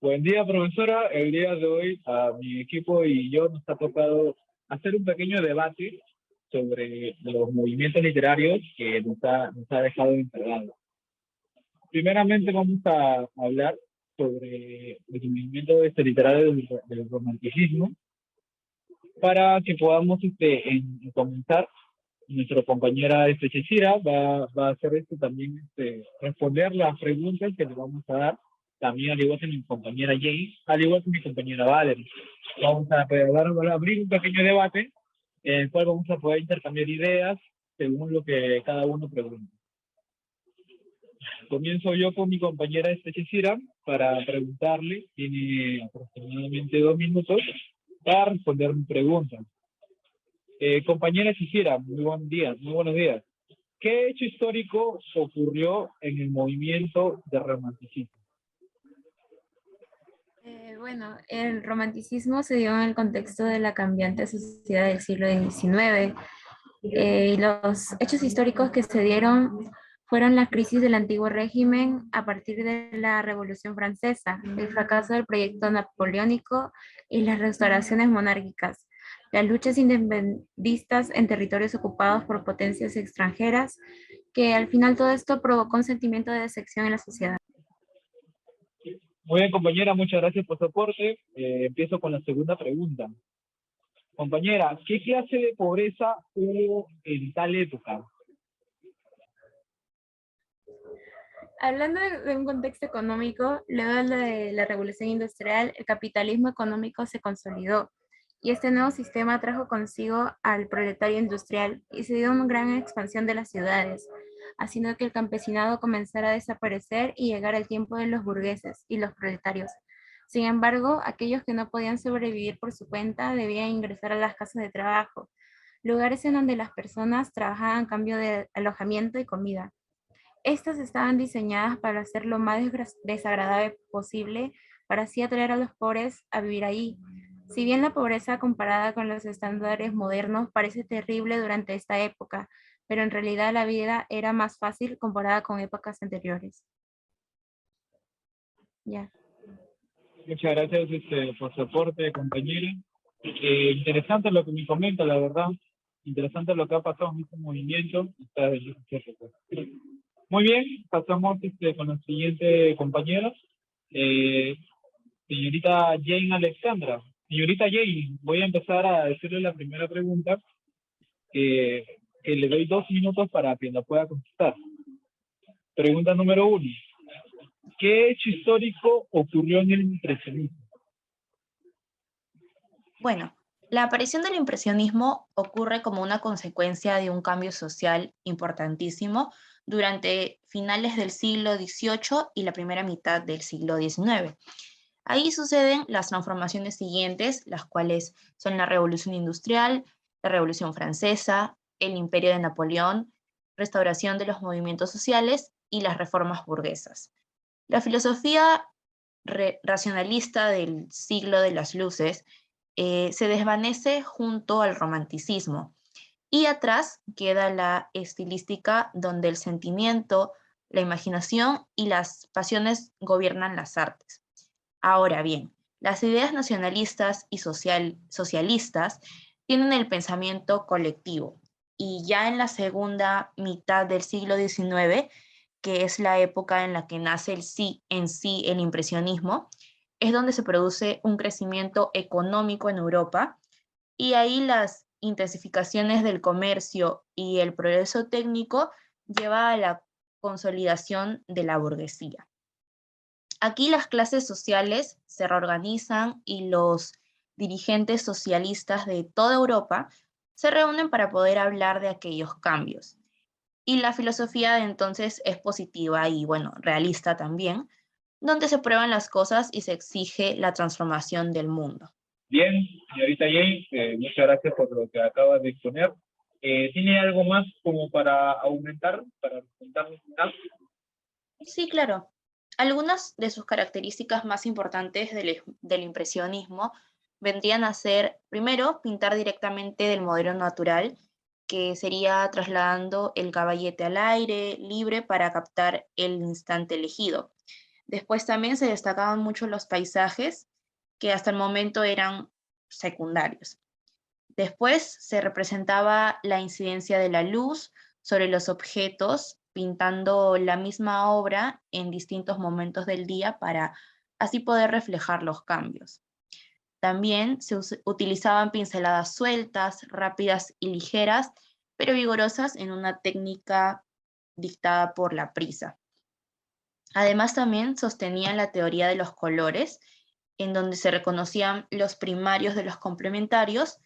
Buen día, profesora. El día de hoy a mi equipo y yo nos ha tocado hacer un pequeño debate sobre los movimientos literarios que nos ha dejado encargados. Primeramente vamos a hablar sobre el movimiento literario del romanticismo para que podamos comenzar. Nuestra compañera Chechira va a hacer esto también, responder las preguntas que le vamos a dar, también al igual que mi compañera Jane, al igual que mi compañera Valerie. Vamos a abrir un pequeño debate en el cual vamos a poder intercambiar ideas según lo que cada uno pregunte. Comienzo yo con mi compañera Chechira para preguntarle, tiene aproximadamente 2 minutos para responder mi pregunta. Compañera Chechira, muy buenos días. ¿Qué hecho histórico ocurrió en el movimiento de romanticismo? Bueno, el romanticismo se dio en el contexto de la cambiante sociedad del siglo XIX. Y los hechos históricos que se dieron fueron la crisis del antiguo régimen a partir de la Revolución Francesa, el fracaso del proyecto napoleónico y las restauraciones monárquicas, las luchas independistas en territorios ocupados por potencias extranjeras, que al final todo esto provocó un sentimiento de decepción en la sociedad. Muy bien, compañera, muchas gracias por su aporte. Empiezo con la segunda pregunta. Compañera, ¿qué clase de pobreza hubo en tal época? Hablando de un contexto económico, luego de la revolución industrial, el capitalismo económico se consolidó y este nuevo sistema trajo consigo al proletario industrial y se dio una gran expansión de las ciudades, haciendo que el campesinado comenzara a desaparecer y llegara el tiempo de los burgueses y los proletarios. Sin embargo, aquellos que no podían sobrevivir por su cuenta debían ingresar a las casas de trabajo, lugares en donde las personas trabajaban a cambio de alojamiento y comida. Estas estaban diseñadas para hacer lo más desagradable posible, para así atraer a los pobres a vivir ahí. Si bien la pobreza comparada con los estándares modernos parece terrible durante esta época, pero en realidad la vida era más fácil comparada con épocas anteriores. Ya. Muchas gracias por su aporte, compañera. Interesante lo que me comenta, la verdad. Interesante lo que ha pasado en este movimiento. Muy bien, pasamos con la siguiente compañera. Señorita Jane Alexandra. Señorita Jane, voy a empezar a decirle la primera pregunta, que le doy 2 minutos para que la pueda contestar. Pregunta número 1. ¿Qué hecho histórico ocurrió en el impresionismo? Bueno, la aparición del impresionismo ocurre como una consecuencia de un cambio social importantísimo durante finales del siglo XVIII y la primera mitad del siglo XIX. Ahí suceden las transformaciones siguientes, las cuales son la Revolución Industrial, la Revolución Francesa, el Imperio de Napoleón, restauración de los movimientos sociales y las reformas burguesas. La filosofía racionalista del siglo de las luces se desvanece junto al romanticismo y atrás queda la estilística donde el sentimiento, la imaginación y las pasiones gobiernan las artes. Ahora bien, las ideas nacionalistas y socialistas tienen el pensamiento colectivo y ya en la segunda mitad del siglo XIX, que es la época en la que nace el impresionismo, es donde se produce un crecimiento económico en Europa y ahí las intensificaciones del comercio y el progreso técnico lleva a la consolidación de la burguesía. Aquí las clases sociales se reorganizan y los dirigentes socialistas de toda Europa se reúnen para poder hablar de aquellos cambios. Y la filosofía de entonces es positiva y, bueno, realista también, donde se prueban las cosas y se exige la transformación del mundo. Bien, señorita Jane, muchas gracias por lo que acaba de exponer. ¿Tiene algo más como para aumentar, para presentarnos? Sí, claro. Algunas de sus características más importantes del impresionismo vendrían a ser, primero, pintar directamente del modelo natural, que sería trasladando el caballete al aire libre para captar el instante elegido. Después también se destacaban mucho los paisajes, que hasta el momento eran secundarios. Después se representaba la incidencia de la luz sobre los objetos, pintando la misma obra en distintos momentos del día para así poder reflejar los cambios. También se utilizaban pinceladas sueltas, rápidas y ligeras, pero vigorosas en una técnica dictada por la prisa. Además, también sostenían la teoría de los colores, en donde se reconocían los primarios de los complementarios,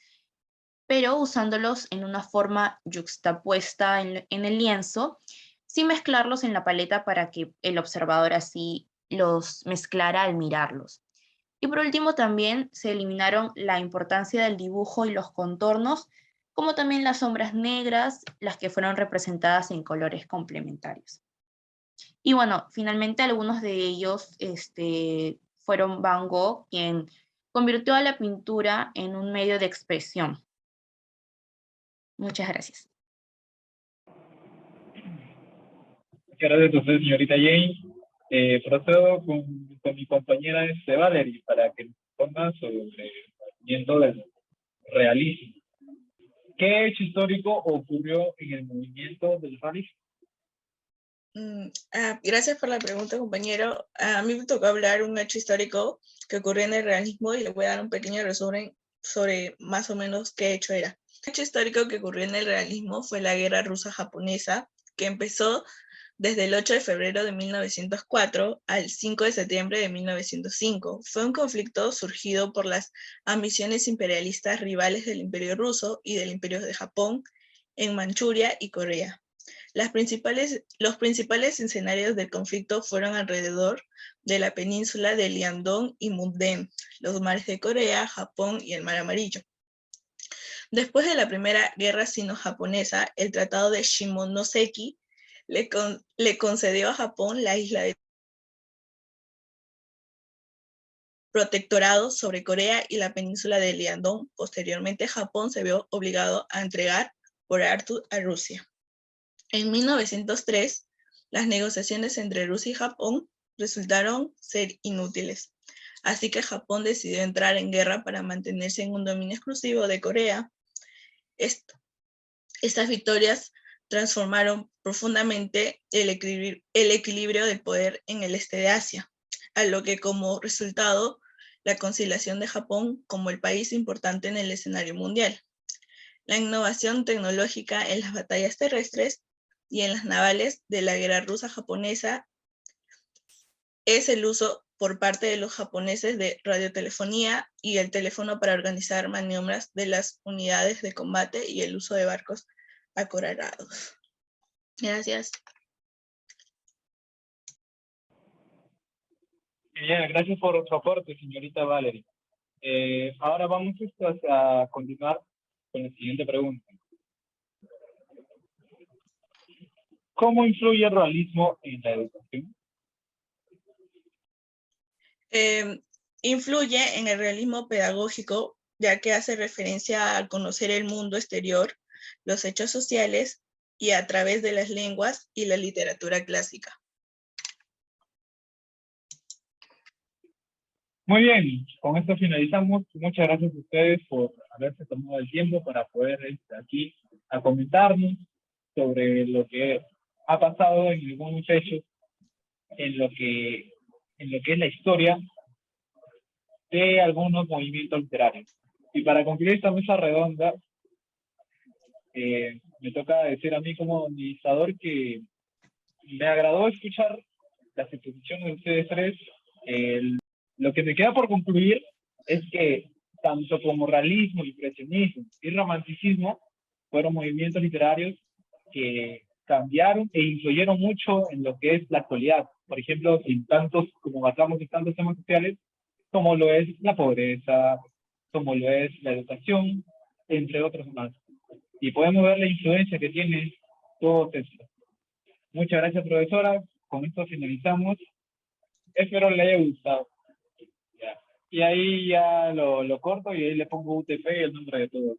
pero usándolos en una forma yuxtapuesta en el lienzo, sin mezclarlos en la paleta para que el observador así los mezclara al mirarlos. Y por último, también se eliminaron la importancia del dibujo y los contornos, como también las sombras negras, las que fueron representadas en colores complementarios. Y bueno, finalmente algunos de ellos fueron Van Gogh, quien convirtió a la pintura en un medio de expresión. Muchas gracias. Muchas gracias a usted, señorita Jane. Procedo con mi compañera Valerie para que nos ponga sobre el movimiento del realismo. ¿Qué hecho histórico ocurrió en el movimiento del realismo? Gracias por la pregunta, compañero. A mí me tocó hablar un hecho histórico que ocurrió en el realismo y le voy a dar un pequeño resumen sobre más o menos qué hecho era. El hecho histórico que ocurrió en el realismo fue la guerra rusa-japonesa, que empezó desde el 8 de febrero de 1904 al 5 de septiembre de 1905. Fue un conflicto surgido por las ambiciones imperialistas rivales del Imperio ruso y del Imperio de Japón en Manchuria y Corea. Los principales escenarios del conflicto fueron alrededor de la península de Liaodong y Mukden, los mares de Corea, Japón y el Mar Amarillo. Después de la Primera Guerra Sino-Japonesa, el Tratado de Shimonoseki le concedió a Japón la isla de protectorado sobre Corea y la península de Liaodong. Posteriormente, Japón se vio obligado a entregar por Arthur a Rusia. En 1903, las negociaciones entre Rusia y Japón resultaron ser inútiles, así que Japón decidió entrar en guerra para mantenerse en un dominio exclusivo de Corea. Estas victorias transformaron profundamente el equilibrio del poder en el este de Asia, a lo que como resultado la consolidación de Japón como el país importante en el escenario mundial. La innovación tecnológica en las batallas terrestres y en las navales de la guerra rusa-japonesa es el uso por parte de los japoneses de radiotelefonía y el teléfono para organizar maniobras de las unidades de combate y el uso de barcos acorazados. Gracias. Bien, gracias por su aporte, señorita Valerie. Ahora vamos a continuar con la siguiente pregunta. ¿Cómo influye el realismo en la educación? Influye en el realismo pedagógico, ya que hace referencia a conocer el mundo exterior, los hechos sociales y a través de las lenguas y la literatura clásica. Muy bien, con esto finalizamos. Muchas gracias a ustedes por haberse tomado el tiempo para poder estar aquí a comentarnos sobre lo que ha pasado en algunos hechos en lo que es la historia de algunos movimientos literarios. Y para concluir esta mesa redonda, me toca decir a mí como administrador que me agradó escuchar las exposiciones de ustedes tres. Lo que me queda por concluir es que tanto como realismo, impresionismo y romanticismo fueron movimientos literarios que cambiaron e influyeron mucho en lo que es la actualidad. Por ejemplo, como basamos en tantos temas sociales, como lo es la pobreza, como lo es la educación, entre otros más. Y podemos ver la influencia que tiene todo esto. Muchas gracias, profesora. Con esto finalizamos. Espero le haya gustado. Ya. Y ahí ya lo corto y ahí le pongo UTP y el nombre de todo.